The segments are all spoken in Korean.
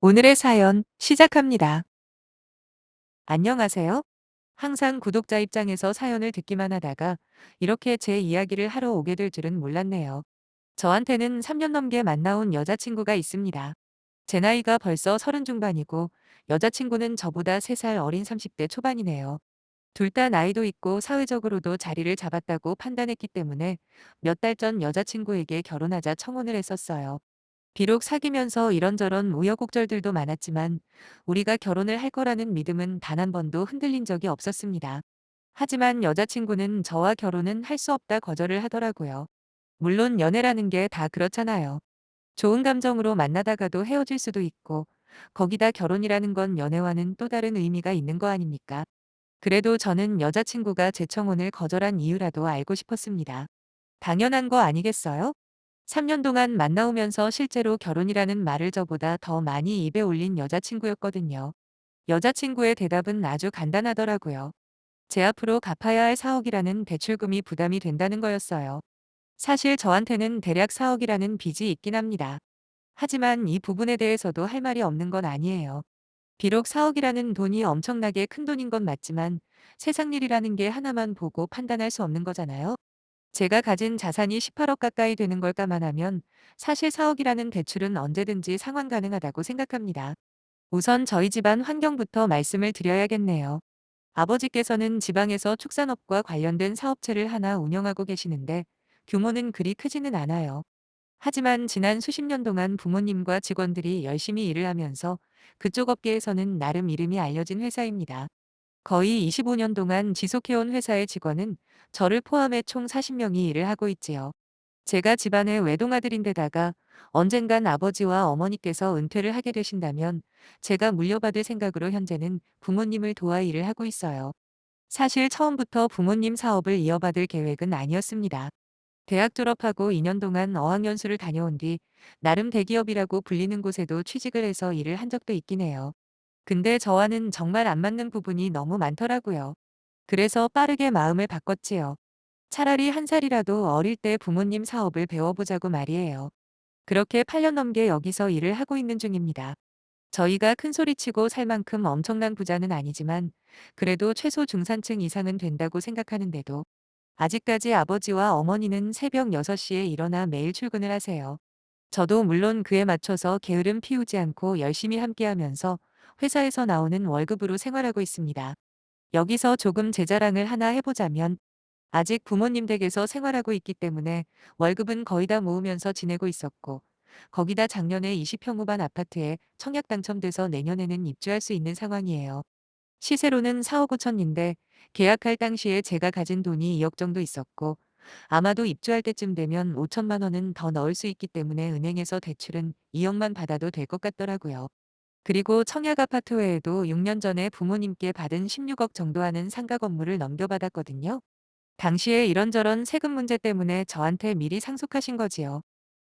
오늘의 사연 시작합니다. 안녕하세요. 항상 구독자 입장에서 사연을 듣기만 하다가 이렇게 제 이야기를 하러 오게 될 줄은 몰랐네요. 저한테는 3년 넘게 만나온 여자친구가 있습니다. 제 나이가 벌써 30 중반이고 여자친구는 저보다 3살 어린 30대 초반이네요. 둘 다 나이도 있고 사회적으로도 자리를 잡았다고 판단했기 때문에 몇 달 전 여자친구에게 결혼하자 청혼을 했었어요. 비록 사귀면서 이런저런 우여곡절들도 많았지만 우리가 결혼을 할 거라는 믿음은 단 한 번도 흔들린 적이 없었습니다. 하지만 여자친구는 저와 결혼은 할 수 없다 거절을 하더라고요. 물론 연애라는 게 다 그렇잖아요. 좋은 감정으로 만나다가도 헤어질 수도 있고 거기다 결혼이라는 건 연애와는 또 다른 의미가 있는 거 아닙니까? 그래도 저는 여자친구가 제 청혼을 거절한 이유라도 알고 싶었습니다. 당연한 거 아니겠어요? 3년 동안 만나오면서 실제로 결혼이라는 말을 저보다 더 많이 입에 올린 여자친구였거든요. 여자친구의 대답은 아주 간단하더라고요. 제 앞으로 갚아야 할 4억이라는 대출금이 부담이 된다는 거였어요. 사실 저한테는 대략 4억이라는 빚이 있긴 합니다. 하지만 이 부분에 대해서도 할 말이 없는 건 아니에요. 비록 4억이라는 돈이 엄청나게 큰 돈인 건 맞지만 세상 일이라는 게 하나만 보고 판단할 수 없는 거잖아요. 제가 가진 자산이 18억 가까이 되는 걸 감안하면 사실 4억이라는 대출은 언제든지 상환 가능하다고 생각합니다. 우선 저희 집안 환경부터 말씀을 드려야겠네요. 아버지께서는 지방에서 축산업과 관련된 사업체를 하나 운영하고 계시는데 규모는 그리 크지는 않아요. 하지만 지난 수십 년 동안 부모님과 직원들이 열심히 일을 하면서 그쪽 업계에서는 나름 이름이 알려진 회사입니다. 거의 25년 동안 지속해온 회사의 직원은 저를 포함해 총 40명이 일을 하고 있지요. 제가 집안의 외동아들인데다가 언젠간 아버지와 어머니께서 은퇴를 하게 되신다면 제가 물려받을 생각으로 현재는 부모님을 도와 일을 하고 있어요. 사실 처음부터 부모님 사업을 이어받을 계획은 아니었습니다. 대학 졸업하고 2년 동안 어학연수를 다녀온 뒤 나름 대기업이라고 불리는 곳에도 취직을 해서 일을 한 적도 있긴 해요. 근데 저와는 정말 안 맞는 부분이 너무 많더라고요. 그래서 빠르게 마음을 바꿨지요. 차라리 한 살이라도 어릴 때 부모님 사업을 배워보자고 말이에요. 그렇게 8년 넘게 여기서 일을 하고 있는 중입니다. 저희가 큰 소리치고 살 만큼 엄청난 부자는 아니지만 그래도 최소 중산층 이상은 된다고 생각하는데도 아직까지 아버지와 어머니는 새벽 6시에 일어나 매일 출근을 하세요. 저도 물론 그에 맞춰서 게으름 피우지 않고 열심히 함께하면서 회사에서 나오는 월급으로 생활하고 있습니다. 여기서 조금 제 자랑을 하나 해보자면 아직 부모님 댁에서 생활하고 있기 때문에 월급은 거의 다 모으면서 지내고 있었고 거기다 작년에 20평 후반 아파트에 청약 당첨돼서 내년에는 입주할 수 있는 상황이에요. 시세로는 4억 5천인데 계약할 당시에 제가 가진 돈이 2억 정도 있었고 아마도 입주할 때쯤 되면 5천만 원은 더 넣을 수 있기 때문에 은행에서 대출은 2억만 받아도 될 것 같더라고요. 그리고 청약 아파트 외에도 6년 전에 부모님께 받은 16억 정도 하는 상가 건물을 넘겨받았거든요. 당시에 이런저런 세금 문제 때문에 저한테 미리 상속하신 거지요.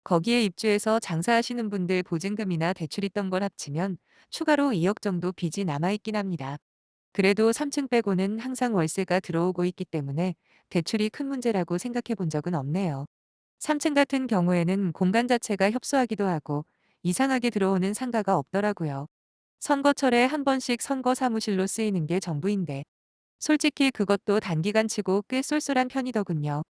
거기에 입주해서 장사하시는 분들 보증금이나 대출 있던 걸 합치면 추가로 2억 정도 빚이 남아있긴 합니다. 그래도 3층 빼고는 항상 월세가 들어오고 있기 때문에 대출이 큰 문제라고 생각해 본 적은 없네요. 3층 같은 경우에는 공간 자체가 협소하기도 하고 이상하게 들어오는 상가가 없더라고요. 선거철에 한 번씩 선거 사무실로 쓰이는 게 전부인데 솔직히 그것도 단기간 치고 꽤 쏠쏠한 편이더군요.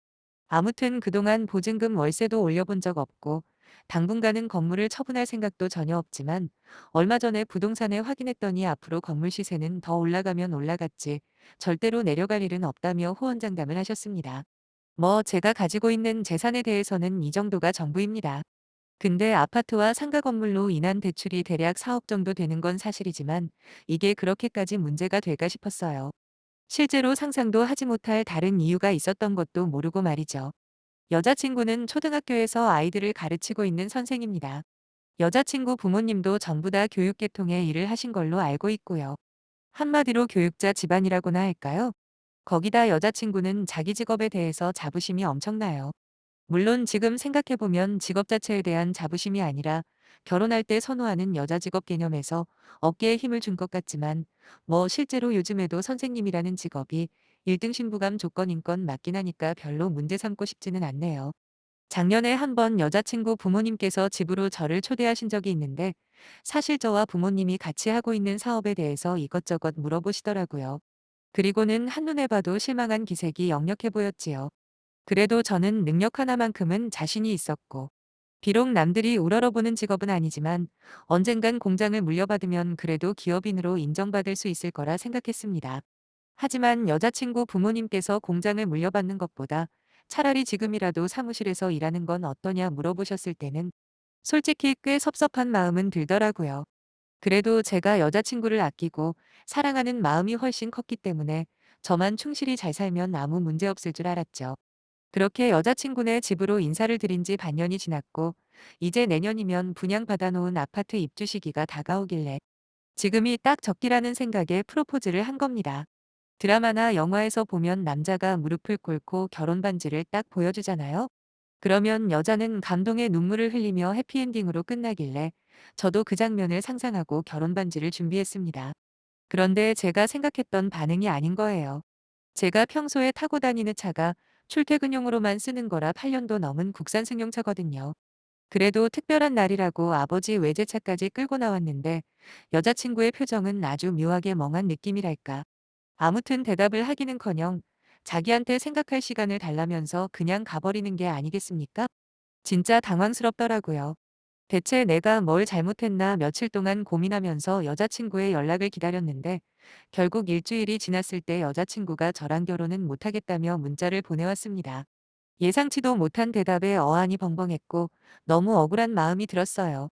아무튼 그동안 보증금 월세도 올려본 적 없고 당분간은 건물을 처분할 생각도 전혀 없지만 얼마 전에 부동산에 확인했더니 앞으로 건물 시세는 더 올라가면 올라갔지 절대로 내려갈 일은 없다며 호언장담을 하셨습니다. 뭐 제가 가지고 있는 재산에 대해서는 이 정도가 전부입니다. 근데 아파트와 상가 건물로 인한 대출이 대략 4억 정도 되는 건 사실이지만 이게 그렇게까지 문제가 될까 싶었어요. 실제로 상상도 하지 못할 다른 이유가 있었던 것도 모르고 말이죠. 여자친구는 초등학교에서 아이들을 가르치고 있는 선생입니다. 여자친구 부모님도 전부 다 교육계통의 일을 하신 걸로 알고 있고요. 한마디로 교육자 집안이라고나 할까요? 거기다 여자친구는 자기 직업에 대해서 자부심이 엄청나요. 물론 지금 생각해보면 직업 자체에 대한 자부심이 아니라 결혼할 때 선호하는 여자 직업 개념에서 어깨에 힘을 준 것 같지만 뭐 실제로 요즘에도 선생님이라는 직업이 1등 신부감 조건인 건 맞긴 하니까 별로 문제 삼고 싶지는 않네요. 작년에 한 번 여자친구 부모님께서 집으로 저를 초대하신 적이 있는데 사실 저와 부모님이 같이 하고 있는 사업에 대해서 이것저것 물어보시더라고요. 그리고는 한눈에 봐도 실망한 기색이 역력해 보였지요. 그래도 저는 능력 하나만큼은 자신이 있었고, 비록 남들이 우러러보는 직업은 아니지만 언젠간 공장을 물려받으면 그래도 기업인으로 인정받을 수 있을 거라 생각했습니다. 하지만 여자친구 부모님께서 공장을 물려받는 것보다 차라리 지금이라도 사무실에서 일하는 건 어떠냐 물어보셨을 때는 솔직히 꽤 섭섭한 마음은 들더라고요. 그래도 제가 여자친구를 아끼고 사랑하는 마음이 훨씬 컸기 때문에 저만 충실히 잘 살면 아무 문제 없을 줄 알았죠. 그렇게 여자친구네 집으로 인사를 드린 지 반년이 지났고, 이제 내년이면 분양받아 놓은 아파트 입주 시기가 다가오길래 지금이 딱 적기라는 생각에 프로포즈를 한 겁니다. 드라마나 영화에서 보면 남자가 무릎을 꿇고 결혼 반지를 딱 보여주잖아요. 그러면 여자는 감동의 눈물을 흘리며 해피엔딩으로 끝나길래 저도 그 장면을 상상하고 결혼 반지를 준비했습니다. 그런데 제가 생각했던 반응이 아닌 거예요. 제가 평소에 타고 다니는 차가 출퇴근용으로만 쓰는 거라 8년도 넘은 국산 승용차거든요. 그래도 특별한 날이라고 아버지 외제차까지 끌고 나왔는데 여자친구의 표정은 아주 묘하게 멍한 느낌이랄까. 아무튼 대답을 하기는커녕 자기한테 생각할 시간을 달라면서 그냥 가버리는 게 아니겠습니까? 진짜 당황스럽더라고요. 대체 내가 뭘 잘못했나 며칠 동안 고민하면서 여자친구의 연락을 기다렸는데 결국 일주일이 지났을 때 여자친구가 저랑 결혼은 못하겠다며 문자를 보내왔습니다. 예상치도 못한 대답에 어안이 벙벙했고 너무 억울한 마음이 들었어요.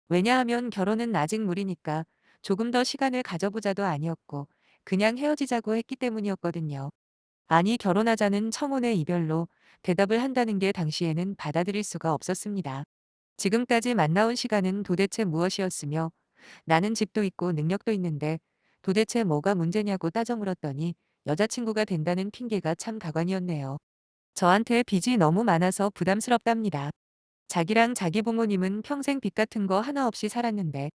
왜냐하면 결혼은 아직 무리니까 조금 더 시간을 가져보자도 아니었고 그냥 헤어지자고 했기 때문이었거든요. 아니 결혼하자는 청혼의 이별로 대답을 한다는 게 당시에는 받아들일 수가 없었습니다. 지금까지 만나온 시간은 도대체 무엇이었으며 나는 집도 있고 능력도 있는데 도대체 뭐가 문제냐고 따져 물었더니 여자친구가 된다는 핑계가 참 가관이었네요. 저한테 빚이 너무 많아서 부담스럽답니다. 자기랑 자기 부모님은 평생 빚 같은 거 하나 없이 살았는데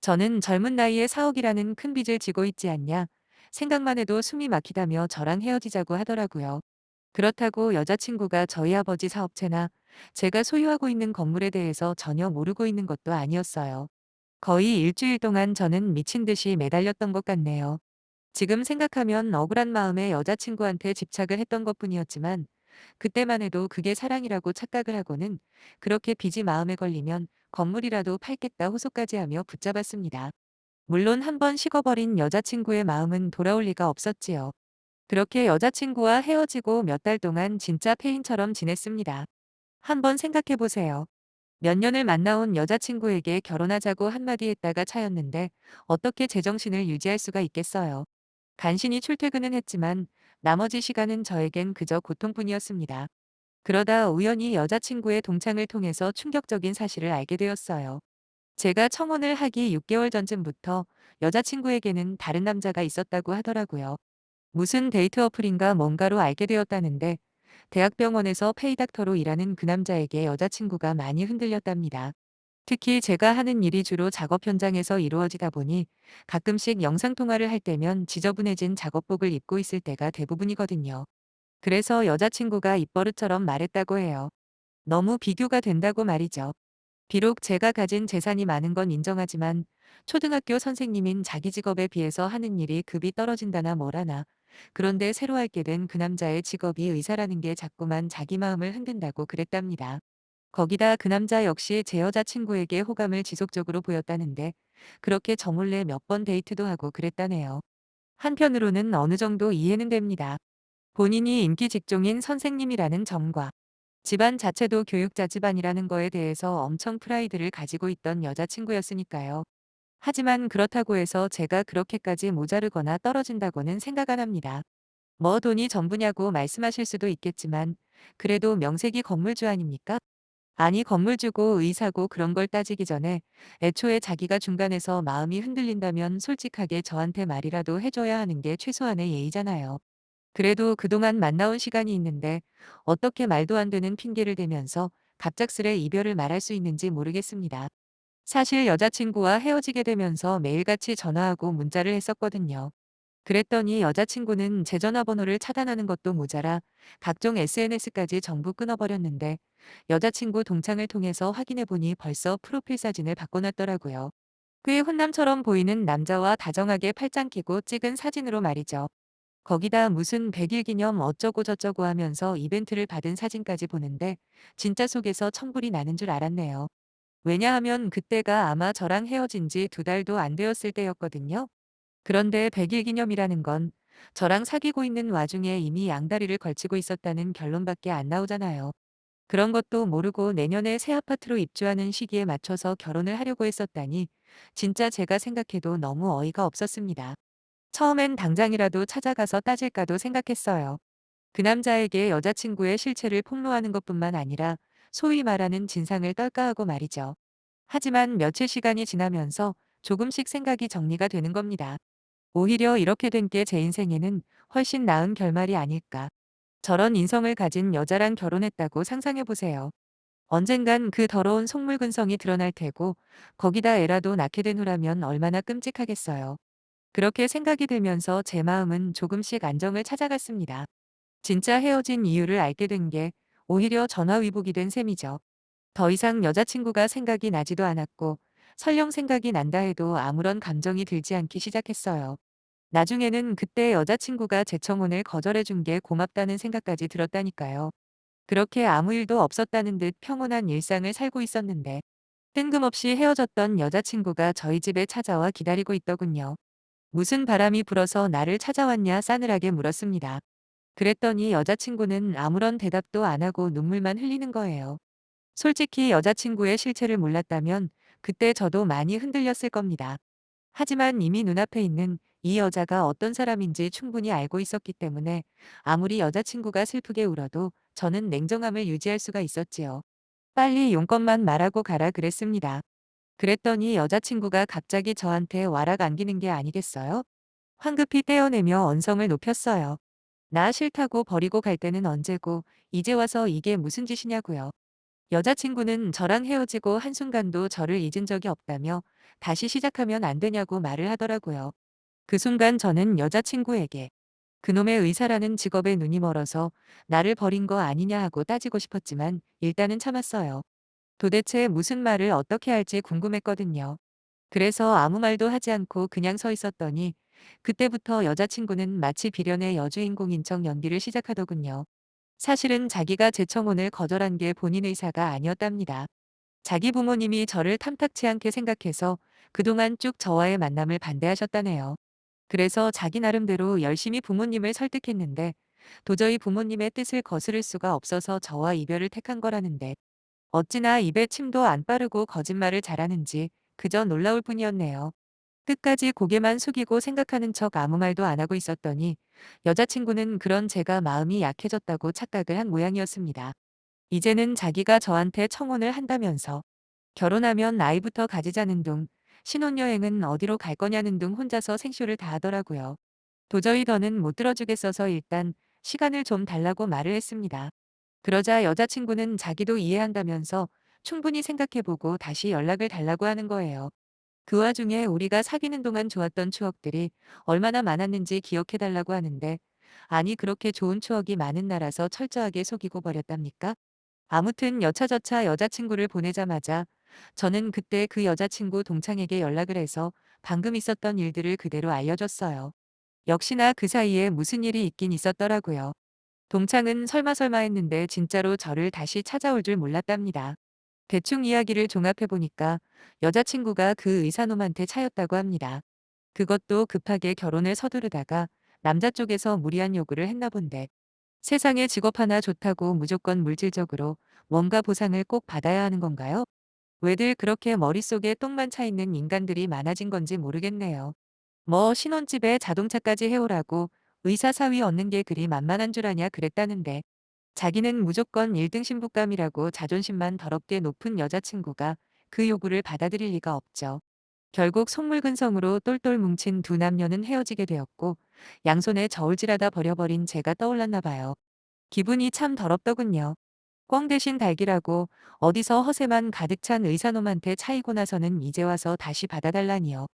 저는 젊은 나이에 4억이라는 큰 빚을 지고 있지 않냐. 생각만 해도 숨이 막히다며 저랑 헤어지자고 하더라고요. 그렇다고 여자친구가 저희 아버지 사업체나 제가 소유하고 있는 건물에 대해서 전혀 모르고 있는 것도 아니었어요. 거의 일주일 동안 저는 미친 듯이 매달렸던 것 같네요. 지금 생각하면 억울한 마음에 여자친구한테 집착을 했던 것뿐이었지만 그때만 해도 그게 사랑이라고 착각을 하고는 그렇게 빚이 마음에 걸리면 건물이라도 팔겠다 호소까지 하며 붙잡았습니다. 물론 한번 식어버린 여자친구의 마음은 돌아올 리가 없었지요. 그렇게 여자친구와 헤어지고 몇 달 동안 진짜 페인처럼 지냈습니다. 한번 생각해 보세요. 몇 년을 만나온 여자친구에게 결혼하자고 한마디 했다가 차였는데 어떻게 제정신을 유지할 수가 있겠어요. 간신히 출퇴근은 했지만 나머지 시간은 저에겐 그저 고통뿐이었습니다. 그러다 우연히 여자친구의 동창을 통해서 충격적인 사실을 알게 되었어요. 제가 청혼을 하기 6개월 전쯤부터 여자친구에게는 다른 남자가 있었다고 하더라고요. 무슨 데이트 어플인가 뭔가로 알게 되었다는데 대학병원에서 페이닥터로 일하는 그 남자에게 여자친구가 많이 흔들렸답니다. 특히 제가 하는 일이 주로 작업 현장에서 이루어지다 보니 가끔씩 영상통화를 할 때면 지저분해진 작업복을 입고 있을 때가 대부분이거든요. 그래서 여자친구가 입버릇처럼 말했다고 해요. 너무 비교가 된다고 말이죠. 비록 제가 가진 재산이 많은 건 인정하지만 초등학교 선생님인 자기 직업에 비해서 하는 일이 급이 떨어진다나 뭐라나. 그런데 새로 알게 된 그 남자의 직업이 의사라는 게 자꾸만 자기 마음을 흔든다고 그랬답니다. 거기다 그 남자 역시 제 여자친구에게 호감을 지속적으로 보였다는데 그렇게 저 몰래 몇 번 데이트도 하고 그랬다네요. 한편으로는 어느 정도 이해는 됩니다. 본인이 인기 직종인 선생님이라는 점과 집안 자체도 교육자 집안이라는 거에 대해서 엄청 프라이드를 가지고 있던 여자친구였으니까요. 하지만 그렇다고 해서 제가 그렇게까지 모자르거나 떨어진다고는 생각 안 합니다. 뭐 돈이 전부냐고 말씀하실 수도 있겠지만 그래도 명색이 건물주 아닙니까? 아니 건물주고 의사고 그런 걸 따지기 전에 애초에 자기가 중간에서 마음이 흔들린다면 솔직하게 저한테 말이라도 해줘야 하는 게 최소한의 예의잖아요. 그래도 그동안 만나온 시간이 있는데 어떻게 말도 안 되는 핑계를 대면서 갑작스레 이별을 말할 수 있는지 모르겠습니다. 사실 여자친구와 헤어지게 되면서 매일같이 전화하고 문자를 했었거든요. 그랬더니 여자친구는 제 전화번호를 차단하는 것도 모자라 각종 SNS까지 전부 끊어버렸는데 여자친구 동창을 통해서 확인해보니 벌써 프로필 사진을 바꿔놨더라고요. 꽤 훈남처럼 보이는 남자와 다정하게 팔짱 끼고 찍은 사진으로 말이죠. 거기다 무슨 100일 기념 어쩌고 저쩌고 하면서 이벤트를 받은 사진까지 보는데 진짜 속에서 천불이 나는 줄 알았네요. 왜냐하면 그때가 아마 저랑 헤어진 지 2달도 안 되었을 때였거든요. 그런데 100일 기념이라는 건 저랑 사귀고 있는 와중에 이미 양다리를 걸치고 있었다는 결론밖에 안 나오잖아요. 그런 것도 모르고 내년에 새 아파트로 입주하는 시기에 맞춰서 결혼을 하려고 했었다니 진짜 제가 생각해도 너무 어이가 없었습니다. 처음엔 당장이라도 찾아가서 따질까도 생각했어요. 그 남자에게 여자친구의 실체를 폭로하는 것뿐만 아니라 소위 말하는 진상을 떨까 하고 말이죠. 하지만 며칠 시간이 지나면서 조금씩 생각이 정리가 되는 겁니다. 오히려 이렇게 된 게 제 인생에는 훨씬 나은 결말이 아닐까. 저런 인성을 가진 여자랑 결혼했다고 상상해 보세요. 언젠간 그 더러운 속물근성이 드러날 테고 거기다 애라도 낳게 된 후라면 얼마나 끔찍하겠어요. 그렇게 생각이 들면서 제 마음은 조금씩 안정을 찾아갔습니다. 진짜 헤어진 이유를 알게 된 게 오히려 전화위복이 된 셈이죠. 더 이상 여자친구가 생각이 나지도 않았고 설령 생각이 난다 해도 아무런 감정이 들지 않기 시작했어요. 나중에는 그때 여자친구가 제 청혼을 거절해 준 게 고맙다는 생각까지 들었다니까요. 그렇게 아무 일도 없었다는 듯 평온한 일상을 살고 있었는데 뜬금없이 헤어졌던 여자친구가 저희 집에 찾아와 기다리고 있더군요. 무슨 바람이 불어서 나를 찾아왔냐 싸늘하게 물었습니다. 그랬더니 여자친구는 아무런 대답도 안 하고 눈물만 흘리는 거예요. 솔직히 여자친구의 실체를 몰랐다면 그때 저도 많이 흔들렸을 겁니다. 하지만 이미 눈앞에 있는 이 여자가 어떤 사람인지 충분히 알고 있었기 때문에 아무리 여자친구가 슬프게 울어도 저는 냉정함을 유지할 수가 있었지요. 빨리 용건만 말하고 가라 그랬습니다. 그랬더니 여자친구가 갑자기 저한테 와락 안기는 게 아니겠어요? 황급히 떼어내며 언성을 높였어요. 나 싫다고 버리고 갈 때는 언제고 이제 와서 이게 무슨 짓이냐고요. 여자친구는 저랑 헤어지고 한순간도 저를 잊은 적이 없다며 다시 시작하면 안 되냐고 말을 하더라고요. 그 순간 저는 여자친구에게 그놈의 의사라는 직업에 눈이 멀어서 나를 버린 거 아니냐 하고 따지고 싶었지만 일단은 참았어요. 도대체 무슨 말을 어떻게 할지 궁금했거든요. 그래서 아무 말도 하지 않고 그냥 서 있었더니 그때부터 여자친구는 마치 비련의 여주인공인 척 연기를 시작하더군요. 사실은 자기가 제 청혼을 거절한 게 본인 의사가 아니었답니다. 자기 부모님이 저를 탐탁치 않게 생각해서 그동안 쭉 저와의 만남을 반대하셨다네요. 그래서 자기 나름대로 열심히 부모님을 설득했는데 도저히 부모님의 뜻을 거스를 수가 없어서 저와 이별을 택한 거라는데 어찌나 입에 침도 안 바르고 거짓말을 잘하는지 그저 놀라울 뿐이었네요. 끝까지 고개만 숙이고 생각하는 척 아무 말도 안 하고 있었더니 여자친구는 그런 제가 마음이 약해졌다고 착각을 한 모양이었습니다. 이제는 자기가 저한테 청혼을 한다면서 결혼하면 아이부터 가지자는 둥, 신혼여행은 어디로 갈 거냐는 둥 혼자서 생쇼를 다 하더라고요. 도저히 더는 못 들어주겠어서 일단 시간을 좀 달라고 말을 했습니다. 그러자 여자친구는 자기도 이해한다면서 충분히 생각해보고 다시 연락을 달라고 하는 거예요. 그 와중에 우리가 사귀는 동안 좋았던 추억들이 얼마나 많았는지 기억해달라고 하는데 아니 그렇게 좋은 추억이 많은 나라서 철저하게 속이고 버렸답니까? 아무튼 여차저차 여자친구를 보내자마자 저는 그때 그 여자친구 동창에게 연락을 해서 방금 있었던 일들을 그대로 알려줬어요. 역시나 그 사이에 무슨 일이 있긴 있었더라고요. 동창은 설마 했는데 진짜로 저를 다시 찾아올 줄 몰랐답니다. 대충 이야기를 종합해보니까 여자친구가 그 의사놈한테 차였다고 합니다. 그것도 급하게 결혼을 서두르다가 남자 쪽에서 무리한 요구를 했나 본데 세상에 직업 하나 좋다고 무조건 물질적으로 뭔가 보상을 꼭 받아야 하는 건가요? 왜들 그렇게 머릿속에 똥만 차 있는 인간들이 많아진 건지 모르겠네요. 뭐 신혼집에 자동차까지 해오라고 의사 사위 얻는 게 그리 만만한 줄 아냐 그랬다는데 자기는 무조건 1등 신부감이라고 자존심만 더럽게 높은 여자친구가 그 요구를 받아들일 리가 없죠. 결국 속물근성으로 똘똘 뭉친 두 남녀는 헤어지게 되었고 양손에 저울질하다 버려버린 제가 떠올랐나 봐요. 기분이 참 더럽더군요. 꽝 대신 달기라고 어디서 허세만 가득 찬 의사놈한테 차이고 나서는 이제 와서 다시 받아달라니요.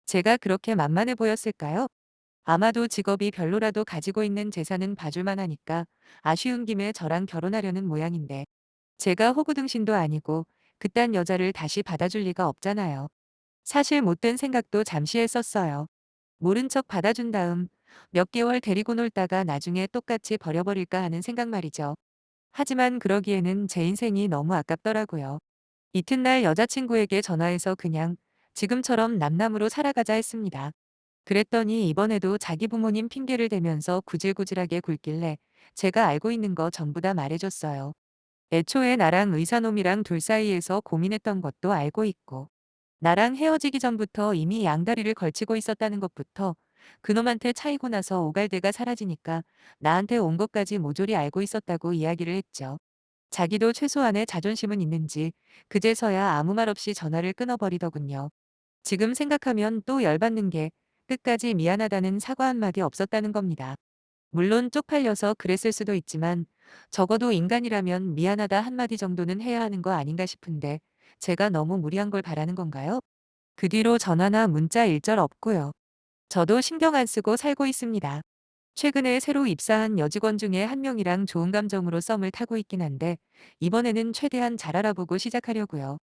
제가 그렇게 만만해 보였을까요? 아마도 직업이 별로라도 가지고 있는 재산은 봐줄만 하니까 아쉬운 김에 저랑 결혼하려는 모양인데 제가 호구등신도 아니고 그딴 여자를 다시 받아줄 리가 없잖아요. 사실 못된 생각도 잠시 했었어요. 모른 척 받아준 다음 몇 개월 데리고 놀다가 나중에 똑같이 버려버릴까 하는 생각 말이죠. 하지만 그러기에는 제 인생이 너무 아깝더라고요. 이튿날 여자친구에게 전화해서 그냥 지금처럼 남남으로 살아가자 했습니다. 그랬더니 이번에도 자기 부모님 핑계를 대면서 구질구질하게 굴길래 제가 알고 있는 거 전부 다 말해줬어요. 애초에 나랑 의사놈이랑 둘 사이에서 고민했던 것도 알고 있고 나랑 헤어지기 전부터 이미 양다리를 걸치고 있었다는 것부터 그놈한테 차이고 나서 오갈데가 사라지니까 나한테 온 것까지 모조리 알고 있었다고 이야기를 했죠. 자기도 최소한의 자존심은 있는지 그제서야 아무 말 없이 전화를 끊어버리더군요. 지금 생각하면 또 열받는 게 끝까지 미안하다는 사과 한마디 없었다는 겁니다. 물론 쪽팔려서 그랬을 수도 있지만 적어도 인간이라면 미안하다 한마디 정도는 해야 하는 거 아닌가 싶은데 제가 너무 무리한 걸 바라는 건가요? 그 뒤로 전화나 문자 일절 없고요. 저도 신경 안 쓰고 살고 있습니다. 최근에 새로 입사한 여직원 중에 한 명이랑 좋은 감정으로 썸을 타고 있긴 한데 이번에는 최대한 잘 알아보고 시작하려고요.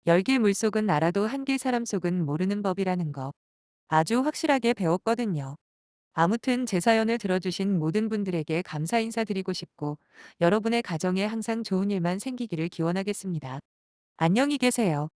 열길 물속은 알아도 한길 사람 속은 모르는 법이라는 거 아주 확실하게 배웠거든요. 아무튼 제 사연을 들어주신 모든 분들에게 감사 인사드리고 싶고 여러분의 가정에 항상 좋은 일만 생기기를 기원하겠습니다. 안녕히 계세요.